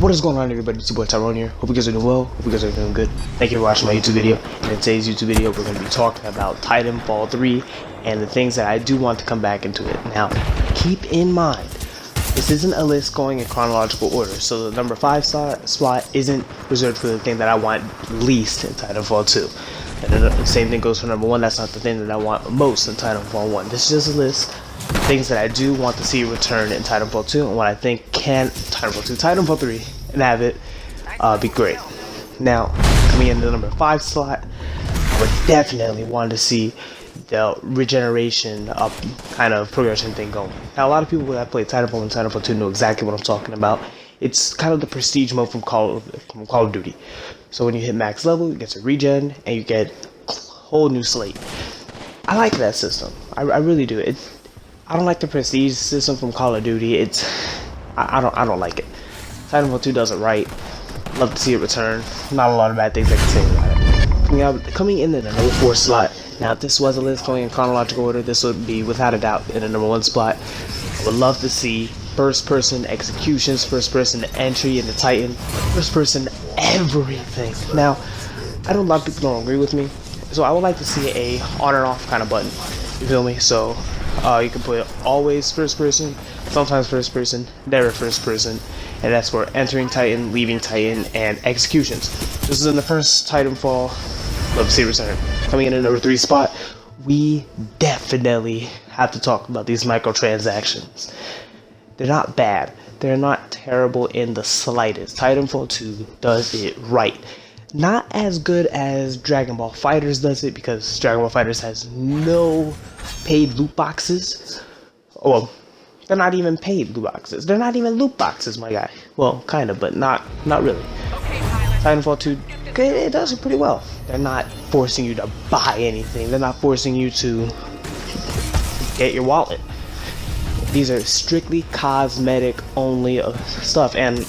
What is going on, everybody? It's your boy Tyrone here. Hope you guys are doing well. Hope you guys are doing good. Thank you for watching my YouTube video. And in today's YouTube video, we're going to be talking about Titanfall 3 and the things that I do want to come back into it. Now, keep in mind, this isn't a list going in chronological order, so the number 5 spot isn't reserved for the thing that I want least in Titanfall 2. And then the same thing goes for number 1. That's not the thing that I want most in Titanfall 1. This is just a list of things that I do want to see return in Titanfall 2 and what I think can Titanfall 3 and have it be great. Now, coming into the number 5 slot, I would definitely want to see the Regeneration kind of progression thing going. Now, a lot of people that play Titanfall and Titanfall 2 know exactly what I'm talking about. It's kind of the prestige mode from Call of Duty. So when you hit max level, you get a regen and you get a whole new slate. I like that system. I really do. I don't like the prestige system from Call of Duty. I don't like it. Titanfall 2 does it right. Love to see it return. Not a lot of bad things I can say about it. Coming in the number 4 slot. Now, if this was a list going in chronological order, this would be without a doubt in the number 1 spot. I would love to see first-person executions, first-person entry into Titan, first-person everything. Now, I know a lot of people don't agree with me, so I would like to see a on and off kind of button. You feel me? So you can put always first-person, sometimes first-person, never first-person, and that's for entering Titan, leaving Titan, and executions. This is in the first Titanfall. Love to see it return. Coming in at number 3 spot, we definitely have to talk about these microtransactions. They're not bad. They're not terrible in the slightest. Titanfall 2 does it right. Not as good as Dragon Ball FighterZ does it, because Dragon Ball FighterZ has no paid loot boxes. Well, they're not even paid loot boxes. They're not even loot boxes, my guy. Well, kind of, but not really. Titanfall 2, okay, it does it pretty well. They're not forcing you to buy anything. They're not forcing you to get your wallet. These are strictly cosmetic only stuff, and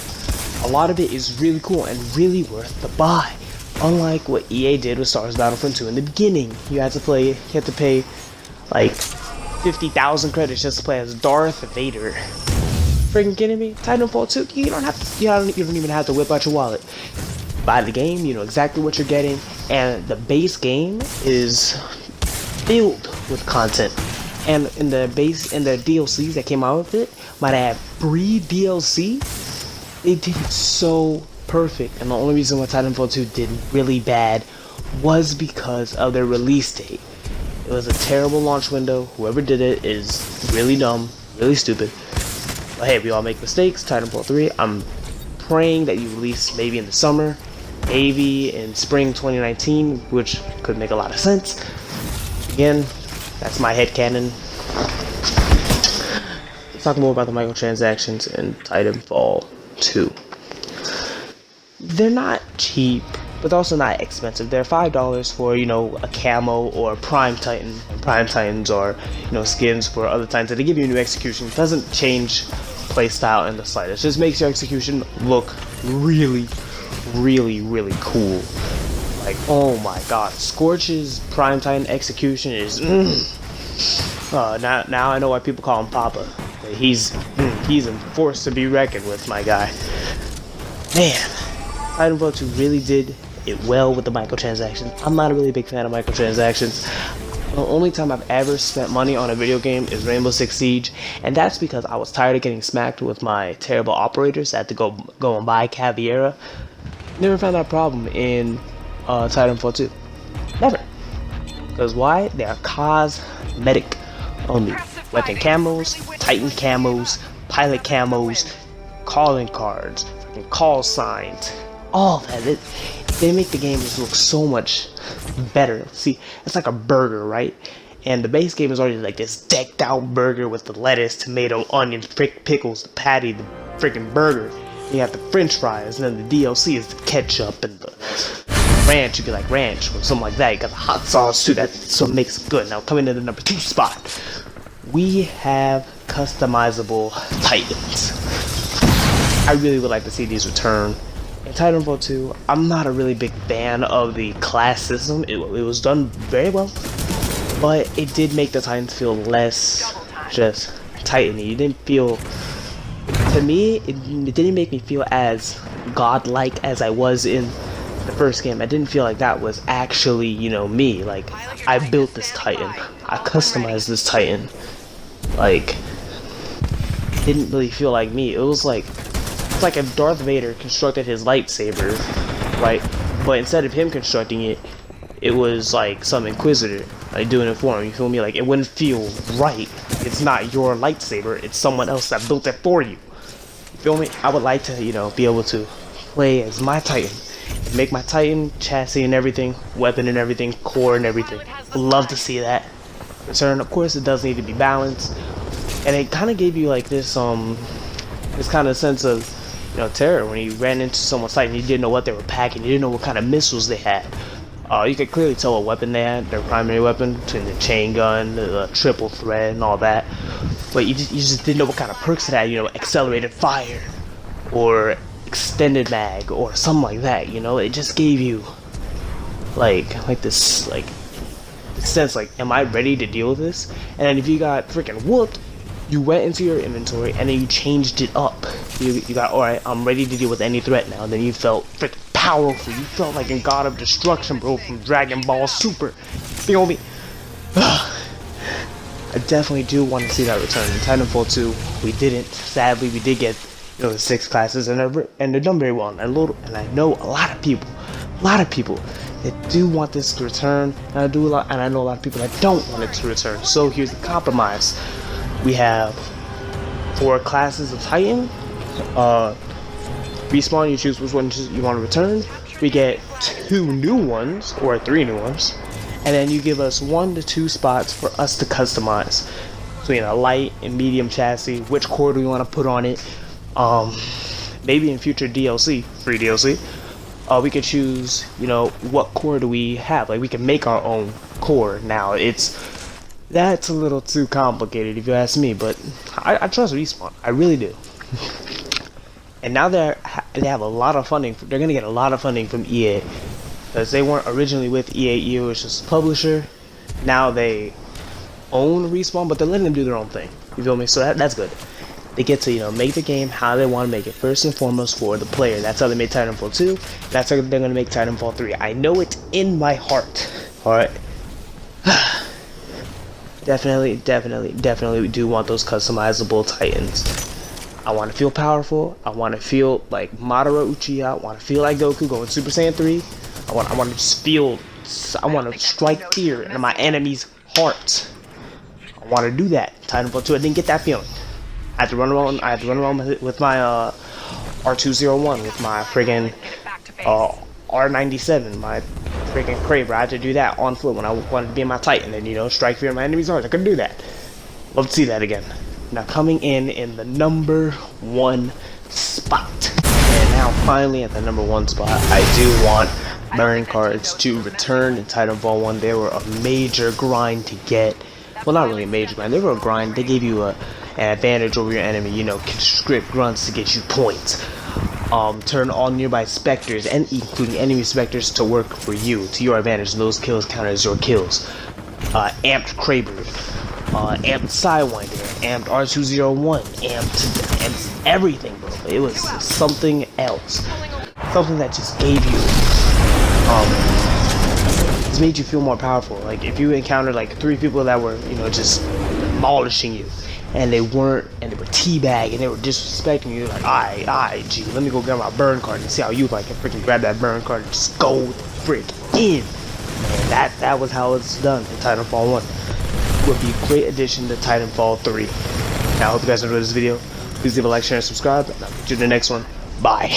a lot of it is really cool and really worth the buy. Unlike what EA did with Star Wars Battlefront 2 in the beginning, you had to pay like 50,000 credits just to play as Darth Vader. Freaking kidding me? Titanfall 2, you don't even have to whip out your wallet. Buy the game, you know exactly what you're getting, and the base game is filled with content. And in the DLCs that came out with it, might add free DLC. They did it so perfect, and the only reason why Titanfall 2 did really bad was because of their release date. It was a terrible launch window. Whoever did it is really dumb, really stupid. But hey, we all make mistakes. Titanfall 3, I'm praying that you release maybe in the summer, maybe in spring 2019, which could make a lot of sense. Again, that's my headcanon. Let's talk more about the microtransactions in Titanfall 2. They're not cheap, but they're also not expensive. They're $5 for, a camo or a Prime Titan. And Prime Titans are, skins for other Titans. And they give you a new execution. It doesn't change playstyle in the slightest. It just makes your execution look really, really, really cool. Like, oh my god, Scorch's Prime Titan execution is now I know why people call him Papa. He's a force to be reckoned with, my guy. Man, Titanfall 2 really did it well with the microtransactions. I'm not a really big fan of microtransactions. The only time I've ever spent money on a video game is Rainbow Six Siege, and that's because I was tired of getting smacked with my terrible operators. I had to go and buy Caveira. Never found that problem in Titanfall 2. Never. Because why? They are cosmetic only. Weapon camos, Titan camos, pilot camos, calling cards, freaking call signs, all that. They make the game just look so much better. See, it's like a burger, right? And the base game is already like this decked out burger with the lettuce, tomato, onions, pickles, the patty, the freaking burger. You have the french fries, and then the DLC is the ketchup and the ranch. You get like ranch or something like that. You got the hot sauce too. That's what makes it good. Now, coming to the number 2 spot, we have customizable Titans. I really would like to see these return. In Titanfall 2, I'm not a really big fan of the class system. It was done very well, but it did make the Titans feel less just Titan-y. You didn't feel to me, it didn't make me feel as godlike as I was in the first game. I didn't feel like that was actually, you know, me. Like, I built this Titan. I customized this Titan. Like, it didn't really feel like me. It was like if Darth Vader constructed his lightsaber, right? But instead of him constructing it, it was like some Inquisitor, like, doing it for him. You feel me? Like, it wouldn't feel right. It's not your lightsaber. It's someone else that built it for you. You feel me? I would like to, you know, be able to play as my Titan. Make my Titan chassis and everything, weapon and everything, core and everything. Love to see that return. Of course, it does need to be balanced, and it kind of gave you like this kind of sense of, you know, terror when you ran into someone's Titan. You didn't know what they were packing. You didn't know what kind of missiles they had. You could clearly tell what weapon they had, their primary weapon, between the chain gun, the triple thread, and all that. But you just didn't know what kind of perks it had. You know, accelerated fire, or extended mag, or something like that. You know, it just gave you like this sense, like, am I ready to deal with this? And then if you got freaking whooped, you went into your inventory and then you changed it up. You got, alright, I'm ready to deal with any threat now. And then you felt freaking powerful. You felt like in God of Destruction, bro, from Dragon Ball Super. Feel me? I definitely do want to see that return. In Titanfall 2, we didn't. Sadly, we did get, you know, the 6 classes, and they're done very well. And I know a lot of people that do want this to return, and I know a lot of people that don't want it to return. So here's the compromise. We have 4 classes of Titan. Respawn, you choose which one you want to return. We get 2 new ones, or 3 new ones, and then you give us 1 to 2 spots for us to customize between a light and medium chassis. Which core do we want to put on it? Maybe in future DLC, free DLC, we could choose, you know, what core do we have? Like, we can make our own core. Now, that's a little too complicated if you ask me, but I trust Respawn. I really do. And now they have a lot of funding. They're gonna get a lot of funding from EA, because they weren't originally with EA. EA was just a publisher. Now they own Respawn, but they're letting them do their own thing. You feel me? So that's good. They get to, you know, make the game how they want to make it, first and foremost for the player. That's how they made Titanfall 2. That's how they're gonna make Titanfall 3. I know it in my heart. All right. Definitely we do want those customizable Titans. I want to feel powerful. I want to feel like Madara Uchiha. I want to feel like Goku going Super Saiyan 3. I want to just feel. I want to strike fear into my enemy's heart. I want to do that. Titanfall 2, I didn't get that feeling. I had to run around with my R201, with my friggin' R97, my freaking Kraber. I had to do that on foot when I wanted to be in my Titan and, you know, strike fear in my enemy's heart. I couldn't do that. Love to see that again. Now, coming in the number 1 spot, and now finally at the number 1 spot, I do want burn cards to return in Titanfall 1. They were a major grind to get. Well, not really a major grind. They were a grind. They gave you an advantage over your enemy. You know, script grunts to get you points. Turn all nearby specters, and including enemy specters, to work for you, to your advantage. Those kills count as your kills. Amped Kraber, amped Sidewinder, amped R201, amped everything, bro. It was something else. Something that just gave you, just made you feel more powerful. Like, if you encountered like 3 people that were, you know, just demolishing you, and they were teabagging, they were disrespecting you, like, alright, G, let me go get my burn card and see how you like it. Freaking grab that burn card and just go frick in. And that was how it's done in Titanfall 1. Would be a great addition to Titanfall 3. Now, I hope you guys enjoyed this video. Please leave a like, share, and subscribe, and I'll catch you in the next one. Bye.